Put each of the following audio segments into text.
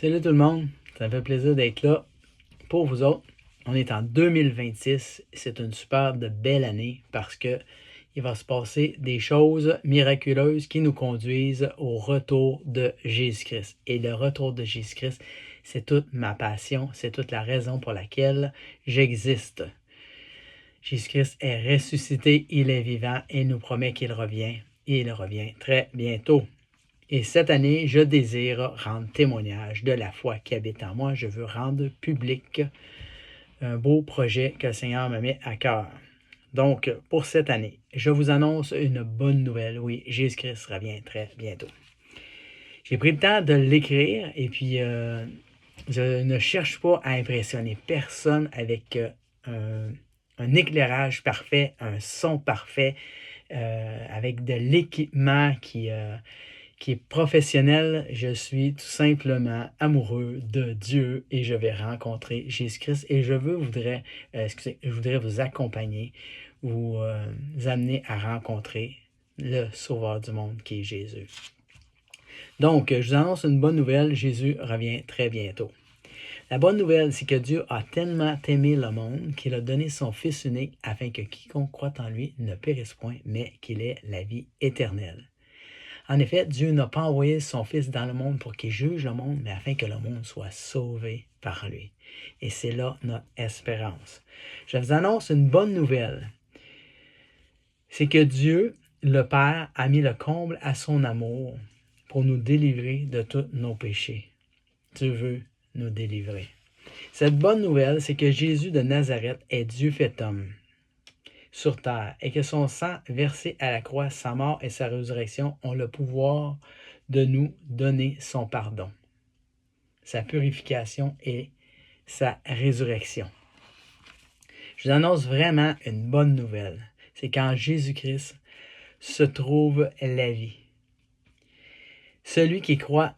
Salut tout le monde, ça me fait plaisir d'être là pour vous autres. On est en 2026, c'est une super de belle année parce que il va se passer des choses miraculeuses qui nous conduisent au retour de Jésus-Christ. Et le retour de Jésus-Christ, c'est toute ma passion, c'est toute la raison pour laquelle j'existe. Jésus-Christ est ressuscité, il est vivant et nous promet qu'il revient. Et il revient très bientôt. Et cette année, je désire rendre témoignage de la foi qui habite en moi. Je veux rendre public un beau projet que le Seigneur me met à cœur. Donc, pour cette année, je vous annonce une bonne nouvelle. Oui, Jésus-Christ revient très bientôt. J'ai pris le temps de l'écrire et puis je ne cherche pas à impressionner personne avec un éclairage parfait, un son parfait, avec de l'équipement qui est professionnel. Je suis tout simplement amoureux de Dieu et je vais rencontrer Jésus-Christ et je voudrais vous accompagner, vous amener à rencontrer le Sauveur du monde qui est Jésus. Donc, je vous annonce une bonne nouvelle, Jésus revient très bientôt. La bonne nouvelle, c'est que Dieu a tellement aimé le monde qu'il a donné son Fils unique afin que quiconque croit en lui ne périsse point, mais qu'il ait la vie éternelle. En effet, Dieu n'a pas envoyé son Fils dans le monde pour qu'il juge le monde, mais afin que le monde soit sauvé par lui. Et c'est là notre espérance. Je vous annonce une bonne nouvelle. C'est que Dieu, le Père, a mis le comble à son amour pour nous délivrer de tous nos péchés. Dieu veut nous délivrer. Cette bonne nouvelle, c'est que Jésus de Nazareth est Dieu fait homme sur terre et que son sang versé à la croix, sa mort et sa résurrection ont le pouvoir de nous donner son pardon, sa purification et sa résurrection. Je vous annonce vraiment une bonne nouvelle. C'est qu'en Jésus-Christ se trouve la vie. Celui qui croit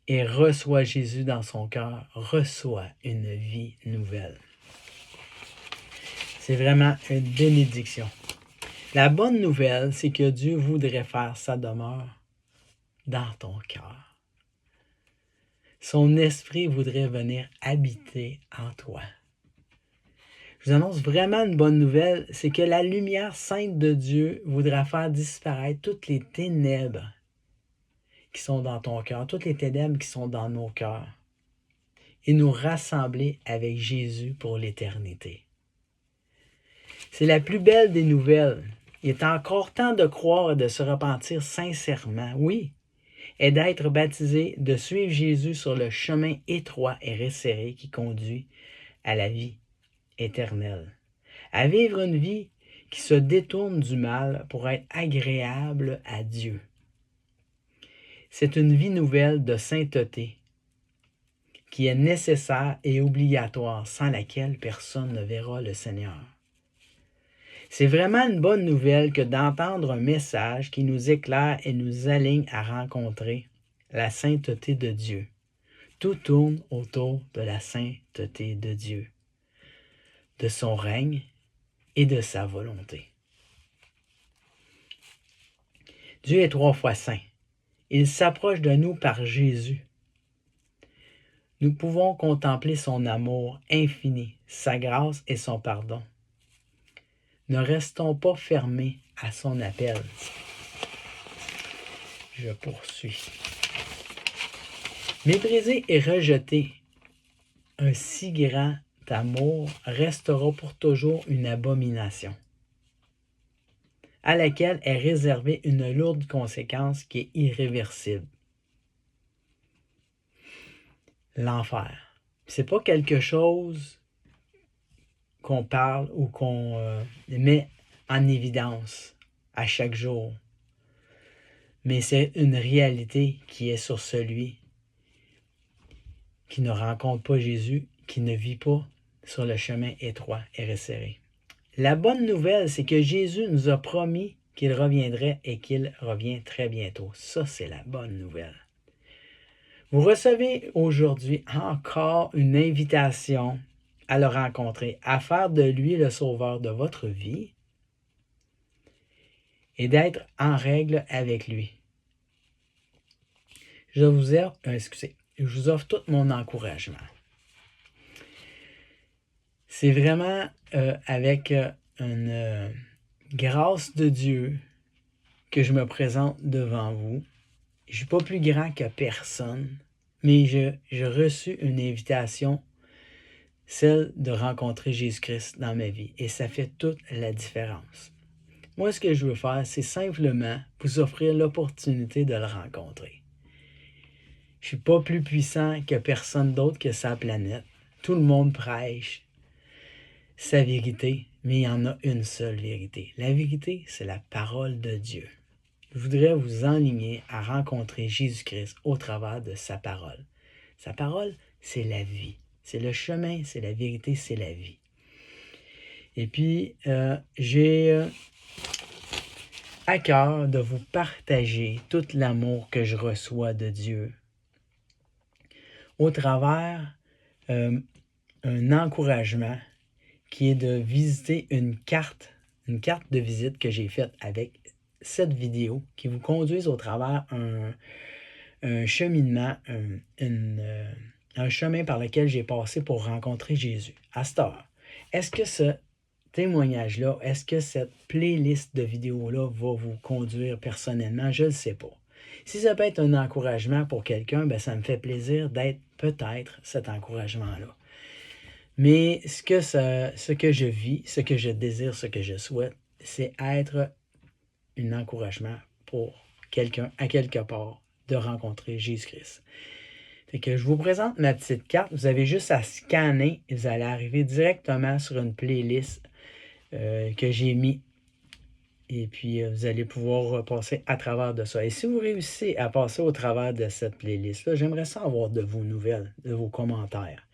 et reçoit Jésus dans son cœur reçoit une vie nouvelle. C'est vraiment une bénédiction. La bonne nouvelle, c'est que Dieu voudrait faire sa demeure dans ton cœur. Son esprit voudrait venir habiter en toi. Je vous annonce vraiment une bonne nouvelle, c'est que la lumière sainte de Dieu voudra faire disparaître toutes les ténèbres qui sont dans ton cœur, toutes les ténèbres qui sont dans nos cœurs, et nous rassembler avec Jésus pour l'éternité. C'est la plus belle des nouvelles. Il est encore temps de croire et de se repentir sincèrement, oui, et d'être baptisé, de suivre Jésus sur le chemin étroit et resserré qui conduit à la vie éternelle. À vivre une vie qui se détourne du mal pour être agréable à Dieu. C'est une vie nouvelle de sainteté qui est nécessaire et obligatoire, sans laquelle personne ne verra le Seigneur. C'est vraiment une bonne nouvelle que d'entendre un message qui nous éclaire et nous aligne à rencontrer la sainteté de Dieu. Tout tourne autour de la sainteté de Dieu, de son règne et de sa volonté. Dieu est 3 fois saint. Il s'approche de nous par Jésus. Nous pouvons contempler son amour infini, sa grâce et son pardon. Ne restons pas fermés à son appel. Je poursuis. Mépriser et rejeter un si grand amour restera pour toujours une abomination, à laquelle est réservée une lourde conséquence qui est irréversible. L'enfer. C'est pas quelque chose qu'on parle ou qu'on met en évidence à chaque jour. Mais c'est une réalité qui est sur celui qui ne rencontre pas Jésus, qui ne vit pas sur le chemin étroit et resserré. La bonne nouvelle, c'est que Jésus nous a promis qu'il reviendrait et qu'il revient très bientôt. Ça, c'est la bonne nouvelle. Vous recevez aujourd'hui encore une invitation à le rencontrer, à faire de lui le sauveur de votre vie et d'être en règle avec lui. je vous offre tout mon encouragement. C'est vraiment avec une grâce de Dieu que je me présente devant vous. Je ne suis pas plus grand que personne, mais j'ai reçu une invitation, celle de rencontrer Jésus-Christ dans ma vie. Et ça fait toute la différence. Moi, ce que je veux faire, c'est simplement vous offrir l'opportunité de le rencontrer. Je ne suis pas plus puissant que personne d'autre que sa planète. Tout le monde prêche sa vérité, mais il y en a une seule vérité. La vérité, c'est la parole de Dieu. Je voudrais vous enligner à rencontrer Jésus-Christ au travers de sa parole. Sa parole, c'est la vie. C'est le chemin, c'est la vérité, c'est la vie. Et puis, j'ai à cœur de vous partager tout l'amour que je reçois de Dieu au travers un encouragement qui est de visiter une carte de visite que j'ai faite avec cette vidéo qui vous conduise au travers un cheminement, un chemin par lequel j'ai passé pour rencontrer Jésus. À cette heure, est-ce que ce témoignage-là, est-ce que cette playlist de vidéos-là va vous conduire personnellement? Je ne le sais pas. Si ça peut être un encouragement pour quelqu'un, ben ça me fait plaisir d'être peut-être cet encouragement-là. Mais ce que je vis, ce que je désire, ce que je souhaite, c'est être un encouragement pour quelqu'un, à quelque part, de rencontrer Jésus-Christ. Fait que je vous présente ma petite carte. Vous avez juste à scanner et vous allez arriver directement sur une playlist que j'ai mis. Et puis, vous allez pouvoir passer à travers de ça. Et si vous réussissez à passer au travers de cette playlist-là, j'aimerais ça avoir de vos nouvelles, de vos commentaires.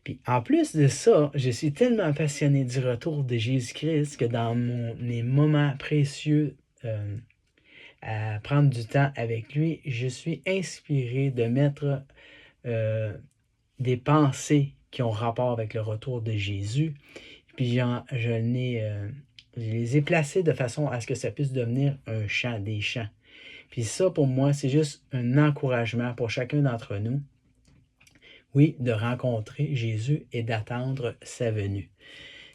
Puis en plus de ça, je suis tellement passionné du retour de Jésus-Christ que dans mes moments précieux à prendre du temps avec lui, je suis inspiré de mettre des pensées qui ont rapport avec le retour de Jésus. Puis je les ai placées de façon à ce que ça puisse devenir un chant, des chants. Puis ça, pour moi, c'est juste un encouragement pour chacun d'entre nous. Oui, de rencontrer Jésus et d'attendre sa venue.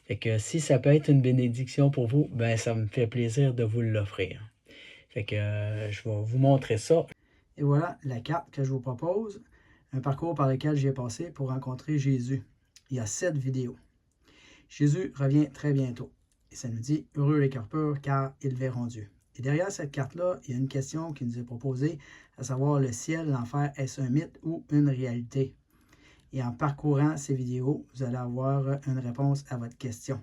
Fait que si ça peut être une bénédiction pour vous, ben ça me fait plaisir de vous l'offrir. Fait que je vais vous montrer ça. Et voilà la carte que je vous propose, un parcours par lequel j'ai passé pour rencontrer Jésus. Il y a 7 vidéos. Jésus revient très bientôt. Et ça nous dit « Heureux les cœurs purs, car ils verront Dieu ». Et derrière cette carte-là, il y a une question qui nous est proposée, à savoir le ciel, l'enfer, est-ce un mythe ou une réalité? Et en parcourant ces vidéos, vous allez avoir une réponse à votre question.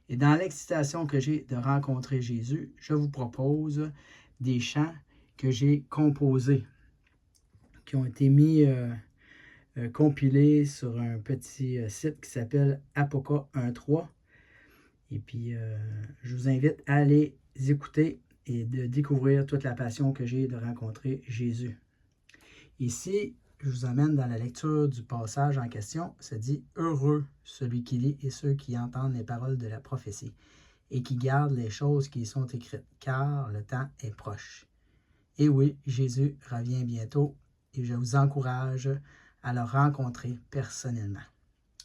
Et dans l'excitation que j'ai de rencontrer Jésus, je vous propose des chants que j'ai composés, qui ont été mis, compilés sur un petit site qui s'appelle Apoca 1.3. Et puis, je vous invite à les écouter et de découvrir toute la passion que j'ai de rencontrer Jésus. Ici, je vous amène dans la lecture du passage en question. Ça dit « Heureux celui qui lit et ceux qui entendent les paroles de la prophétie et qui gardent les choses qui y sont écrites, car le temps est proche. » Et oui, Jésus revient bientôt et je vous encourage à le rencontrer personnellement.